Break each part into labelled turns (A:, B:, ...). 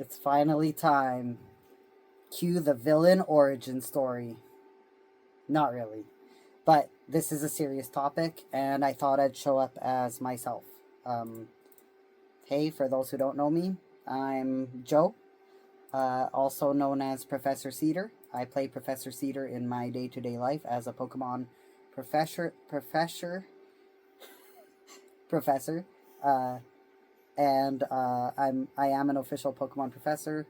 A: It's finally time. Cue the villain origin story. Not really. But this is a serious topic, and I thought I'd show up as myself. Hey, for those who don't know me, I'm Joe, also known as Professor Cedar. I play Professor Cedar in my day-to-day life as a Pokemon professor, uh, and I am an official Pokemon professor.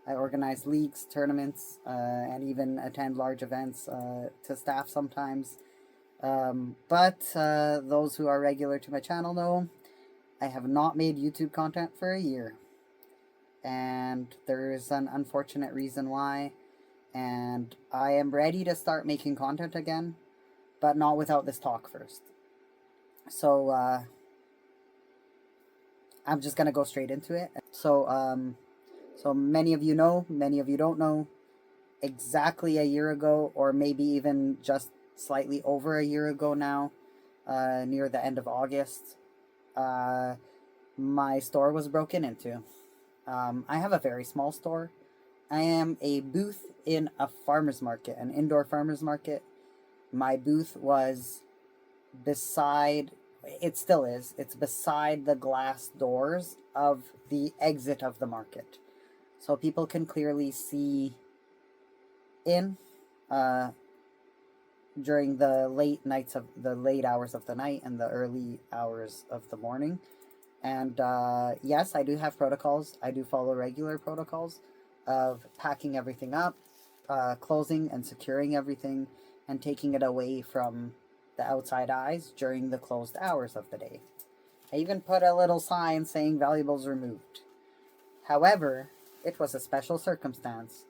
A: I organize leagues, tournaments, and even attend large events to staff sometimes. But those who are regular to my channel know I have not made YouTube content for a year. And there's an unfortunate reason why. And I am ready to start making content again, but not without this talk first. So I'm just gonna go straight into it. So many of you know, many of you don't know. Exactly a year ago, or maybe even just slightly over a year ago now, near the end of August, my store was broken into. I have a very small store. I am a booth in a farmer's market, an indoor farmer's market. My booth was beside, it still is, it's beside the glass doors of the exit of the market. So people can clearly see in during the late hours of the night and the early hours of the morning. And yes, I do have protocols. I do follow regular protocols of packing everything up, closing and securing everything, and taking it away from the outside eyes during the closed hours of the day. I even put a little sign saying valuables removed. However, it was a special circumstance.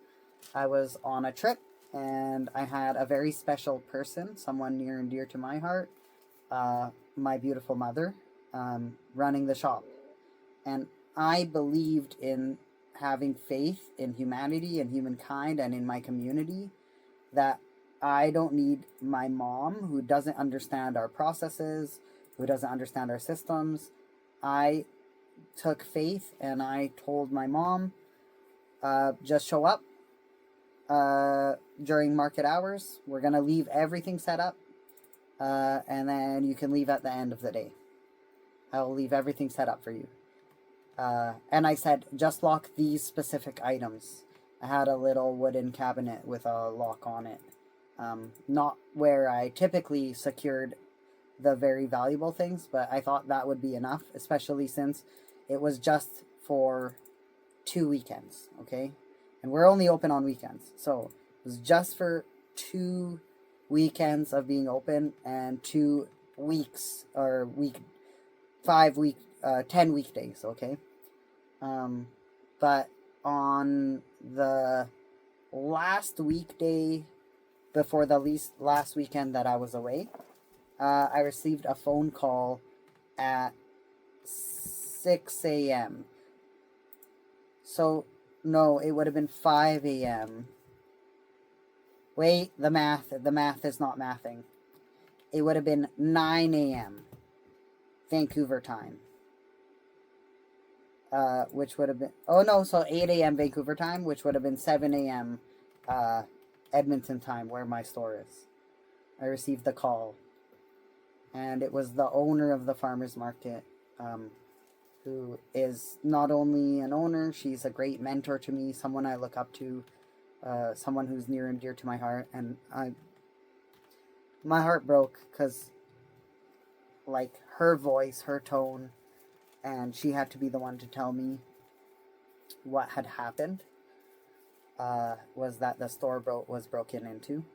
A: I was on a trip and I had a very special person, someone near and dear to my heart, my beautiful mother, running the shop. And I believed in having faith in humanity and humankind and in my community, that I don't need my mom, who doesn't understand our processes, who doesn't understand our systems. I took faith and I told my mom, just show up during market hours. We're going to leave everything set up, and then you can leave at the end of the day. I'll leave everything set up for you. And I said, just lock these specific items. I had a little wooden cabinet with a lock on it. Not where I typically secured the very valuable things, but I thought that would be enough, especially since it was just for 2 weekends, okay? And we're only open on weekends. So it was just for 2 weekends of being open and 2 weeks, or 10 weekdays, okay? But on the last weekday before the last weekend that I was away, I received a phone call at 6 a.m. So, no, it would have been 5 a.m. Wait, the math is not mathing. It would have been 9 a.m. Vancouver time. Which would have been, so 8 a.m. Vancouver time, which would have been 7 a.m. Edmonton time, where my store is. I received the call. And it was the owner of the farmer's market, who is not only an owner, she's a great mentor to me, someone I look up to, someone who's near and dear to my heart. And my heart broke because, like, her voice, her tone, and she had to be the one to tell me what had happened, was that the store was broken into.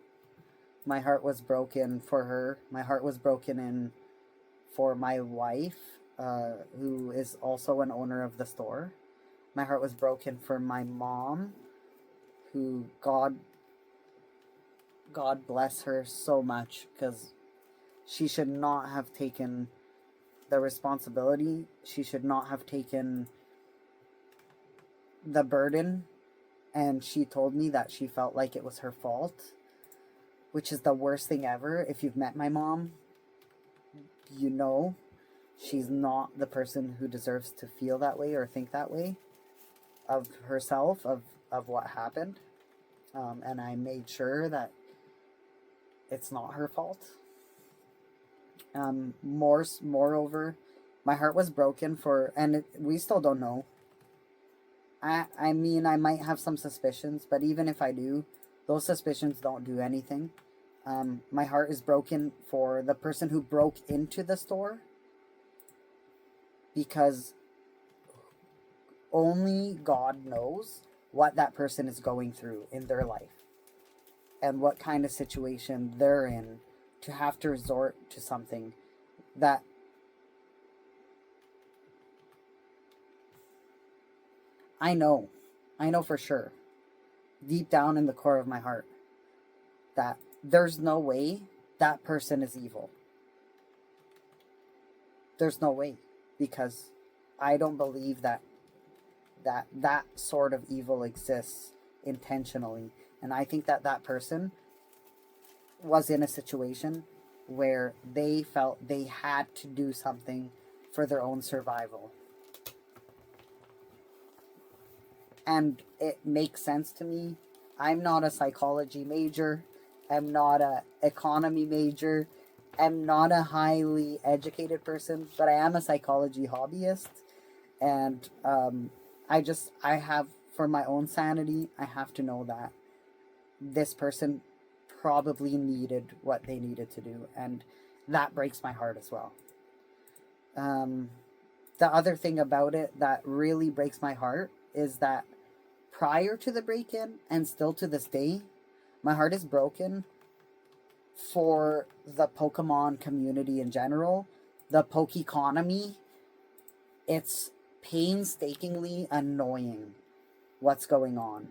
A: My heart was broken for her. My heart was broken in for my wife, who is also an owner of the store. My heart was broken for my mom, who God bless her so much, because she should not have taken the responsibility. She should not have taken the burden. And she told me that she felt like it was her fault, which is the worst thing ever. If you've met my mom, you know she's not the person who deserves to feel that way or think that way. of herself, of what happened. And I made sure that it's not her fault. Moreover, my heart was broken for, and we still don't know. I mean, I might have some suspicions, but even if I do, those suspicions don't do anything. My heart is broken for the person who broke into the store, because only God knows what that person is going through in their life and what kind of situation they're in to have to resort to something that I know for sure, deep down in the core of my heart, that there's no way that person is evil. There's no way, because I don't believe that sort of evil exists intentionally. And I think that person was in a situation where they felt they had to do something for their own survival. And it makes sense to me. I'm not a psychology major. I'm not a economy major. I'm not a highly educated person, but I am a psychology hobbyist. And I have, for my own sanity, I have to know that this person probably needed what they needed to do. And that breaks my heart as well. The other thing about it that really breaks my heart is that prior to the break-in, and still to this day, my heart is broken for the Pokemon community in general, the Pokeconomy. It's painstakingly annoying what's going on.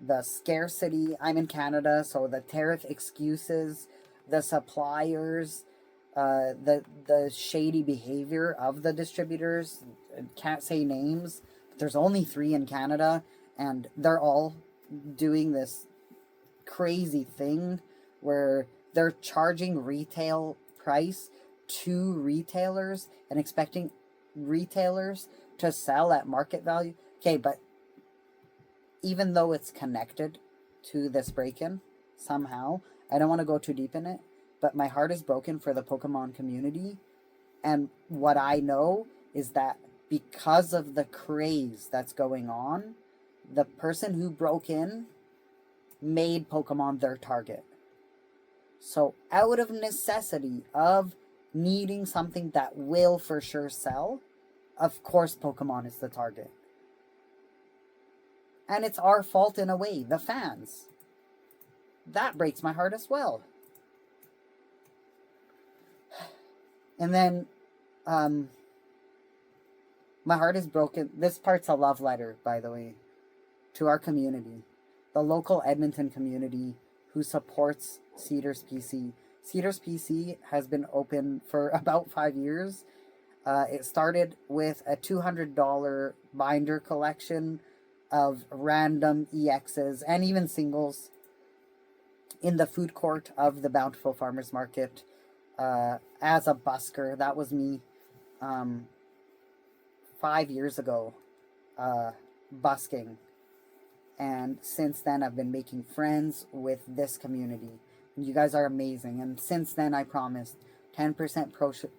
A: The scarcity, I'm in Canada, so the tariff excuses, the suppliers, the shady behavior of the distributors. Can't say names, but there's only 3 in Canada, and they're all doing this crazy thing where they're charging retail price to retailers and expecting retailers to sell at market value. Okay, but even though it's connected to this break-in somehow, I don't want to go too deep in it, but my heart is broken for the Pokemon community. And what I know is that because of the craze that's going on, the person who broke in made Pokemon their target. So out of necessity of needing something that will for sure sell, of course Pokemon is the target. And it's our fault in a way, the fans. That breaks my heart as well. And then, my heart is broken. This part's a love letter, by the way, to our community. The local Edmonton community who supports Cedar's PC. Cedar's PC has been open for about 5 years. It started with a $200 binder collection of random EXs and even singles in the food court of the Bountiful Farmers Market as a busker. That was me 5 years ago, busking. And since then, I've been making friends with this community. And you guys are amazing. And since then, I promised 10%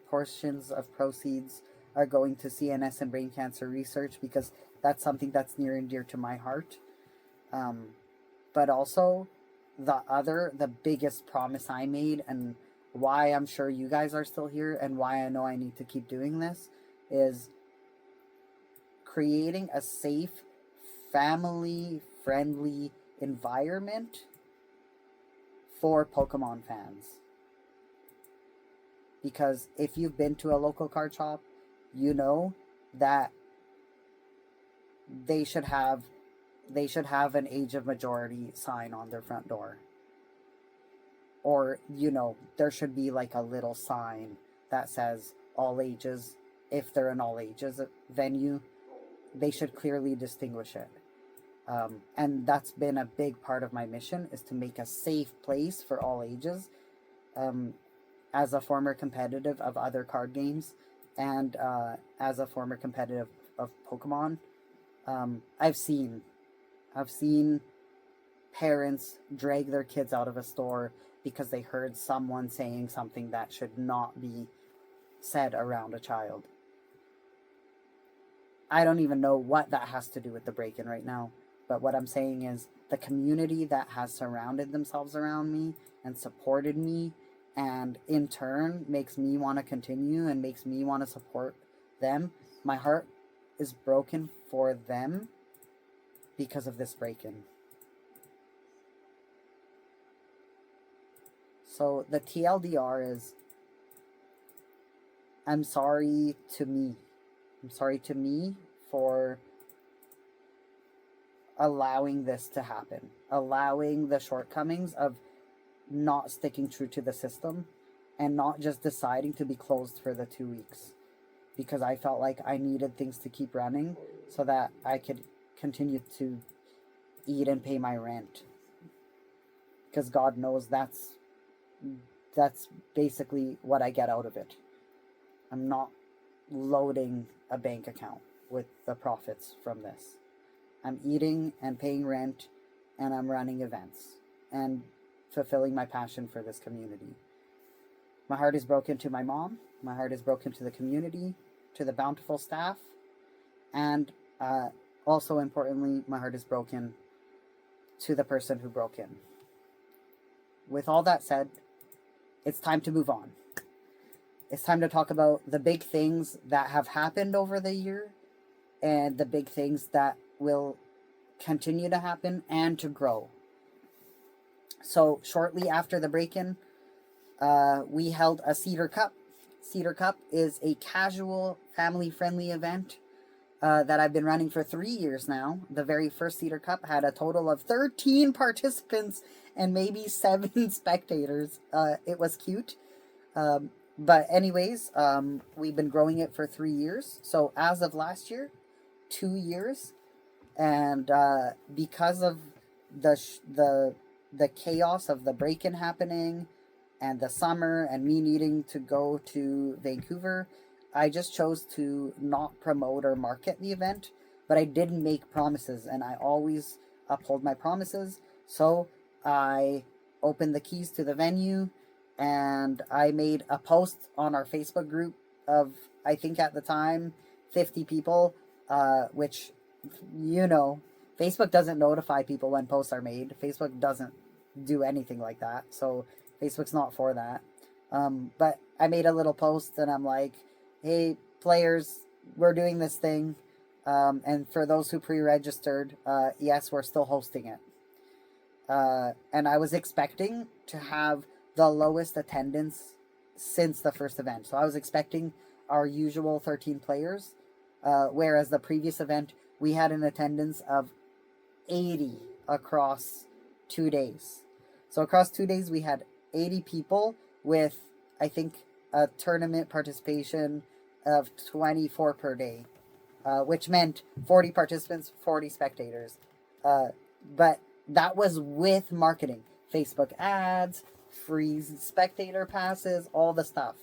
A: portions of proceeds are going to CNS and brain cancer research, because that's something that's near and dear to my heart. But also, the biggest promise I made, and why I'm sure you guys are still here, and why I know I need to keep doing this, is creating a safe, family-friendly environment for Pokemon fans. Because if you've been to a local card shop, you know that they should have an age of majority sign on their front door. Or, there should be like a little sign that says all ages. If they're an all ages venue, they should clearly distinguish it. And that's been a big part of my mission, is to make a safe place for all ages. As a former competitive of other card games, and as a former competitive of Pokemon, I've seen parents drag their kids out of a store because they heard someone saying something that should not be said around a child. I don't even know what that has to do with the break-in right now, but what I'm saying is the community that has surrounded themselves around me and supported me, and in turn makes me want to continue and makes me want to support them. My heart is broken for them because of this break-in. So the TLDR is, I'm sorry to me. I'm sorry to me for allowing this to happen, allowing the shortcomings of not sticking true to the system and not just deciding to be closed for the 2 weeks, because I felt like I needed things to keep running so that I could continue to eat and pay my rent. Because God knows that's basically what I get out of it. I'm not loading a bank account with the profits from this. I'm eating and paying rent, and I'm running events and fulfilling my passion for this community. My heart is broken to my mom. My heart is broken to the community, to the bountiful staff, and also importantly, my heart is broken to the person who broke in. With all that said, it's time to move on. It's time to talk about the big things that have happened over the year and the big things that will continue to happen and to grow. So shortly after the break-in, we held a Cedar Cup. Cedar Cup is a casual, family-friendly event that I've been running for 3 years now. The very first Cedar Cup had a total of 13 participants and maybe 7 spectators. It was cute. But anyways, we've been growing it for 3 years. So as of last year, 2 years. And because of the chaos of the break-in happening and the summer and me needing to go to Vancouver, I just chose to not promote or market the event, but I did make promises, and I always uphold my promises. So I opened the keys to the venue, and I made a post on our Facebook group of, I think at the time, 50 people, which, Facebook doesn't notify people when posts are made. Facebook doesn't do anything like that, so Facebook's not for that. But I made a little post, and I'm like, hey, players, we're doing this thing. And for those who pre-registered, yes, we're still hosting it. And I was expecting to have the lowest attendance since the first event. So I was expecting our usual 13 players, whereas the previous event, we had an attendance of 80 across 2 days. So across 2 days, we had 80 people with, I think, a tournament participation of 24 per day, which meant 40 participants, 40 spectators. But that was with marketing, Facebook ads, free spectator passes, all the stuff.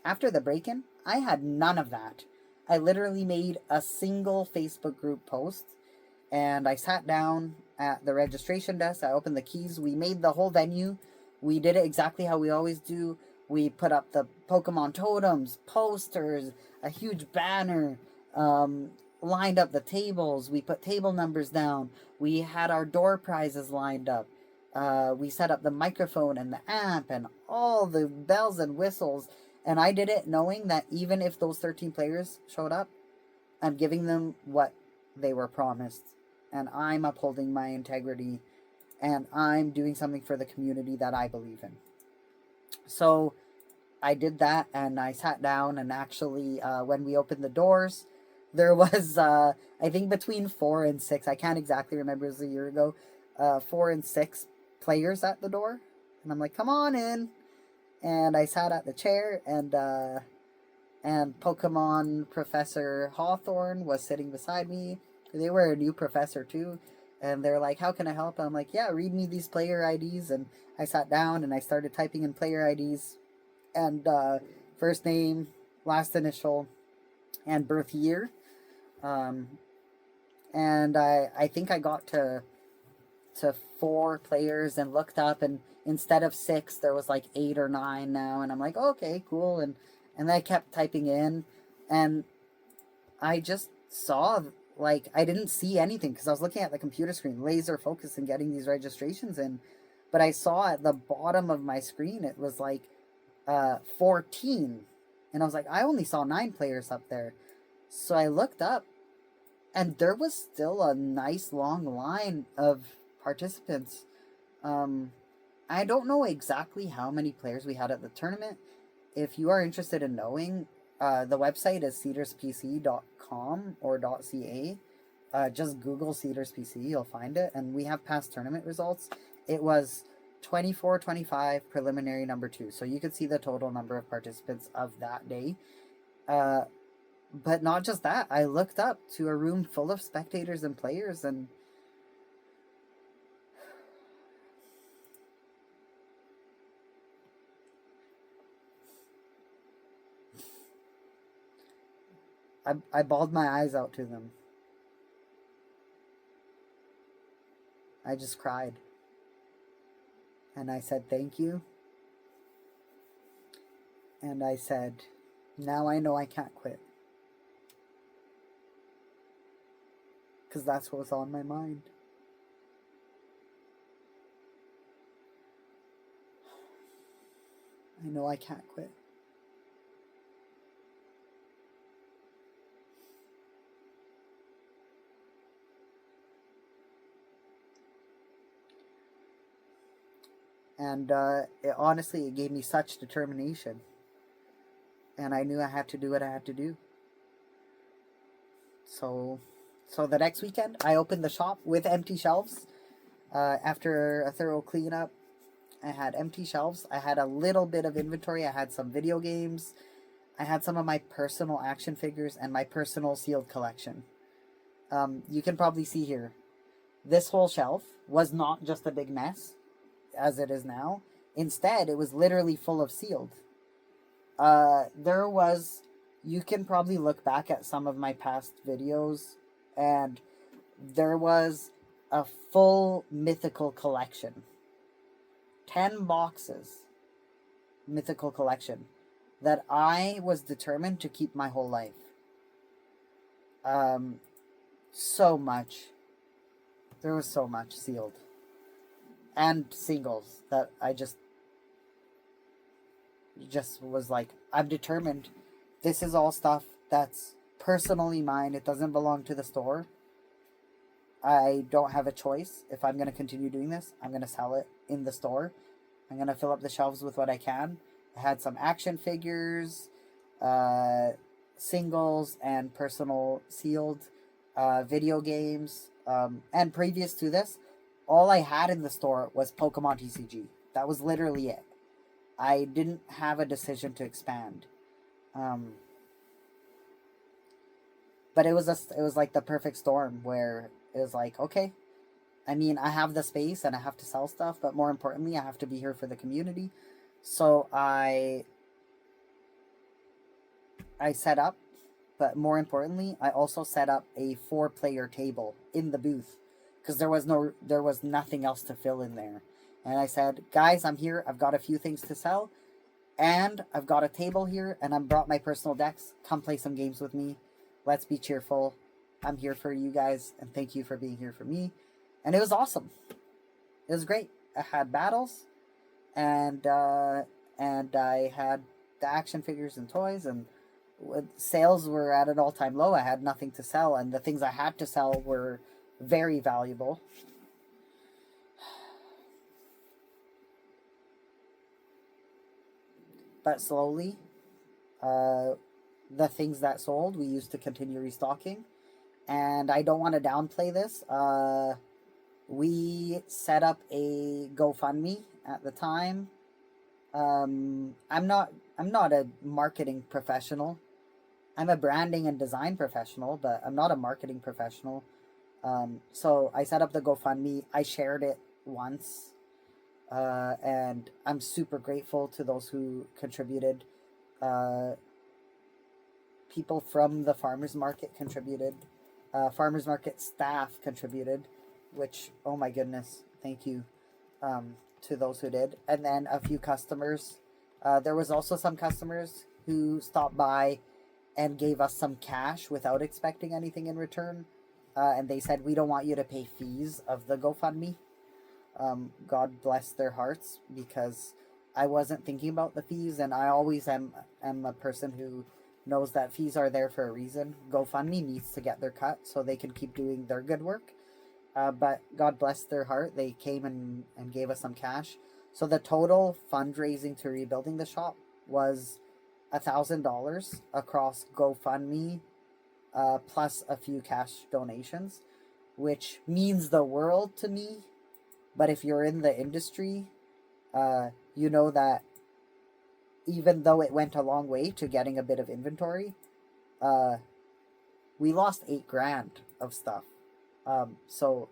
A: After the break-in, I had none of that. I literally made a single Facebook group post, and I sat down at the registration desk. I opened the keys. We made the whole venue. We did it exactly how we always do. We put up the Pokemon totems, posters, a huge banner, lined up the tables. We put table numbers down. We had our door prizes lined up. We set up the microphone and the amp and all the bells and whistles. And I did it knowing that even if those 13 players showed up, I'm giving them what they were promised. And I'm upholding my integrity. And I'm doing something for the community that I believe in. So I did that, and I sat down, and actually when we opened the doors, there was, I think, between 4 and 6, I can't exactly remember, it was a year ago, 4 and 6 players at the door. And I'm like, come on in. And I sat at the chair, and Pokemon Professor Hawthorne was sitting beside me. They were a new professor too. And they're like, how can I help? And I'm like, yeah, read me these player IDs. And I sat down and I started typing in player IDs. And first name, last initial, and birth year. and I think I got to 4 players and looked up, and instead of 6 there was like 8 or 9 now, and I'm like, okay, cool. And I kept typing in, and I just saw, like, I didn't see anything because I was looking at the computer screen, laser focus and getting these registrations in, but I saw at the bottom of my screen it was like 14, and I was like, I only saw 9 players up there. So I looked up, and there was still a nice long line of participants. I don't know exactly how many players we had at the tournament. If you are interested in knowing, the website is cedarspc.com or .ca. Just Google Cedars PC, you'll find it. And we have past tournament results. It was 24-25 preliminary number 2. So you could see the total number of participants of that day. But not just that. I looked up to a room full of spectators and players, and I bawled my eyes out to them. I just cried. And I said, thank you. And I said, now I know I can't quit. Because that's what was on my mind. I know I can't quit. And honestly, it gave me such determination. And I knew I had to do what I had to do. So the next weekend, I opened the shop with empty shelves. After a thorough cleanup, I had empty shelves. I had a little bit of inventory. I had some video games. I had some of my personal action figures and my personal sealed collection. You can probably see here, this whole shelf was not just a big mess, as it is now. Instead, it was literally full of sealed. There was, you can probably look back at some of my past videos, and there was a full mythical collection. 10 boxes mythical collection that I was determined to keep my whole life. So much. There was so much sealed. And singles that I just was like, I'm determined. This is all stuff that's personally mine. It doesn't belong to the store. I don't have a choice. If I'm going to continue doing this, I'm going to sell it in the store. I'm going to fill up the shelves with what I can. I had some action figures, singles, and personal sealed video games. And previous to this, all I had in the store was Pokemon TCG. That was literally it. I didn't have a decision to expand. But it was like the perfect storm where it was like, okay, I mean, I have the space and I have to sell stuff, but more importantly, I have to be here for the community. So I set up, but more importantly, I also set up a 4-player table in the booth because there was nothing else to fill in there. And I said, guys, I'm here. I've got a few things to sell, and I've got a table here, and I brought my personal decks. Come play some games with me. Let's be cheerful. I'm here for you guys, and thank you for being here for me. And it was awesome. It was great. I had battles, and I had the action figures and toys, and sales were at an all-time low. I had nothing to sell, and the things I had to sell were very valuable. But slowly, the things that sold, we used to continue restocking. And I don't want to downplay this. We set up a GoFundMe at the time. I'm not a marketing professional. I'm a branding and design professional, but I'm not a marketing professional. So I set up the GoFundMe. I shared it once. And I'm super grateful to those who contributed. People from the farmers market contributed. farmers market staff contributed, which, oh my goodness, thank you to those who did. And then a few customers. There was also some customers who stopped by and gave us some cash without expecting anything in return. And they said, we don't want you to pay fees of the GoFundMe. God bless their hearts, because I wasn't thinking about the fees, and I always am a person who knows that fees are there for a reason. GoFundMe needs to get their cut so they can keep doing their good work. But God bless their heart, they came and gave us some cash. So the total fundraising to rebuilding the shop was $1,000 across GoFundMe, plus a few cash donations, which means the world to me. But if you're in the industry, you know that even though it went a long way to getting a bit of inventory, we lost $8,000 of stuff. So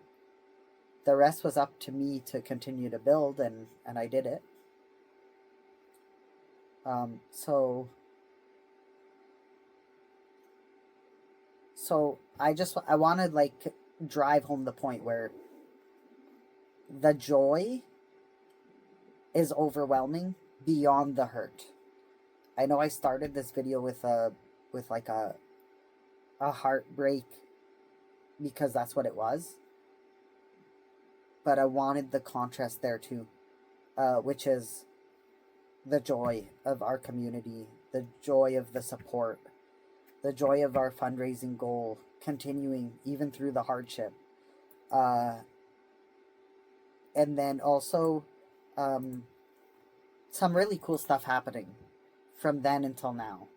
A: the rest was up to me to continue to build, and I did it. So I want to like drive home the point where the joy is overwhelming beyond the hurt. I know I started this video with a heartbreak, because that's what it was. But I wanted the contrast there too, which is the joy of our community, the joy of the support, the joy of our fundraising goal continuing even through the hardship. And then also some really cool stuff happening from then until now,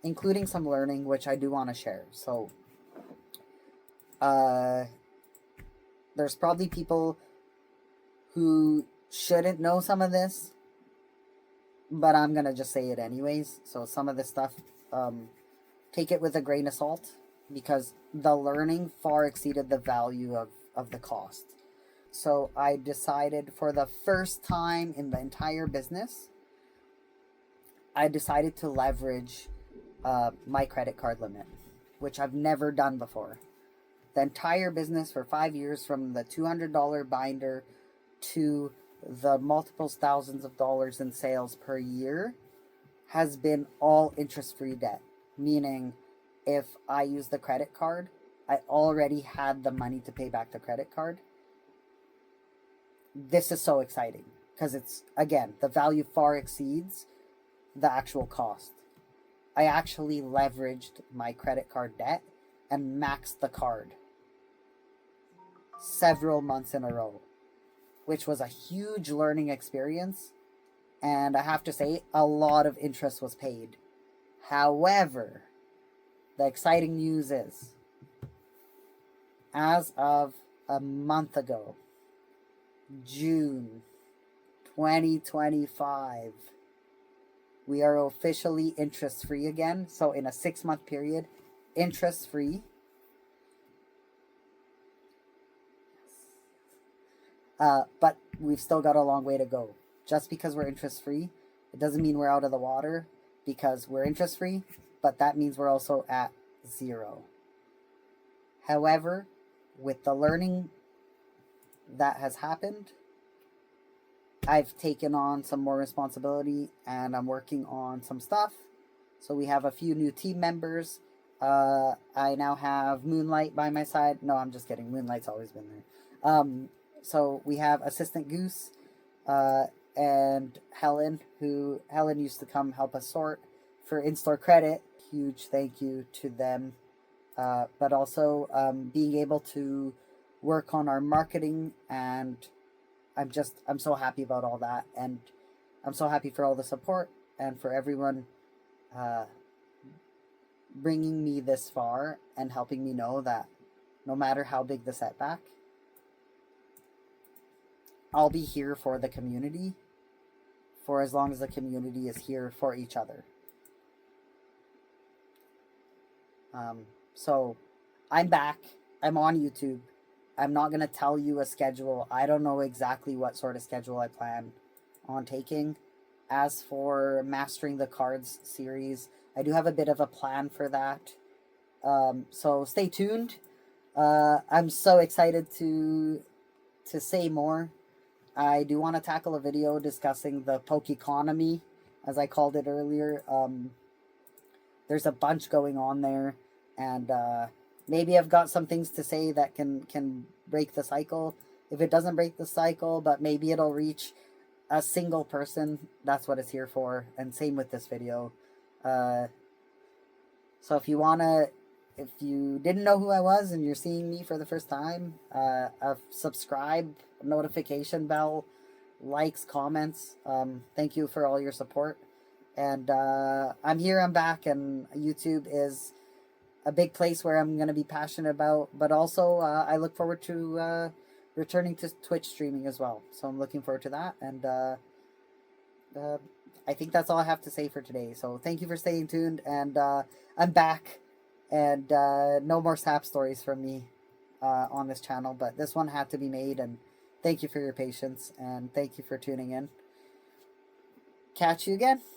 A: including some learning, which I do want to share. So there's probably people who shouldn't know some of this, but I'm going to just say it anyways. So some of this stuff, take it with a grain of salt, because the learning far exceeded the value of the cost. So I decided, for the first time in the entire business, I decided to leverage my credit card limit, which I've never done before. The entire business for 5 years, from the $200 binder to the multiples thousands of dollars in sales per year, has been all interest-free debt. Meaning, if I use the credit card, I already had the money to pay back the credit card. This is so exciting, because it's, again, the value far exceeds the actual cost. I actually leveraged my credit card debt and maxed the card several months in a row, which was a huge learning experience. And I have to say, a lot of interest was paid. However, the exciting news is, as of a month ago, June 2025, we are officially interest-free again. So in a 6-month period, interest-free. But we've still got a long way to go. Just because we're interest-free, it doesn't mean we're out of the water, because we're interest-free, but that means we're also at zero. However, with the learning that has happened, I've taken on some more responsibility, and I'm working on some stuff. So we have a few new team members. I now have Moonlight by my side. No, I'm just kidding. Moonlight's always been there. So we have Assistant Goose and Helen, who Helen used to come help us sort for in-store credit. Huge thank you to them. But also being able to work on our marketing, and I'm so happy about all that, and I'm so happy for all the support and for everyone bringing me this far and helping me know that no matter how big the setback, I'll be here for the community for as long as the community is here for each other. So I'm back. I'm on YouTube. I'm not going to tell you a schedule. I don't know exactly what sort of schedule I plan on taking. As for Mastering the Cards series, I do have a bit of a plan for that. So stay tuned. I'm so excited to say more. I do want to tackle a video discussing the poke economy, as I called it earlier. There's a bunch going on there, and maybe I've got some things to say that can break the cycle. If it doesn't break the cycle, but maybe it'll reach a single person. That's what it's here for. And same with this video. Uh, so if you didn't know who I was and you're seeing me for the first time, a subscribe, notification bell, likes, comments. Thank you for all your support. And I'm here, I'm back, and YouTube is a big place where I'm going to be passionate about, but also I look forward to returning to Twitch streaming as well. So I'm looking forward to that, and I think that's all I have to say for today. So thank you for staying tuned, and I'm back, and no more sap stories from me on this channel, but this one had to be made, and thank you for your patience, and thank you for tuning in. Catch you again.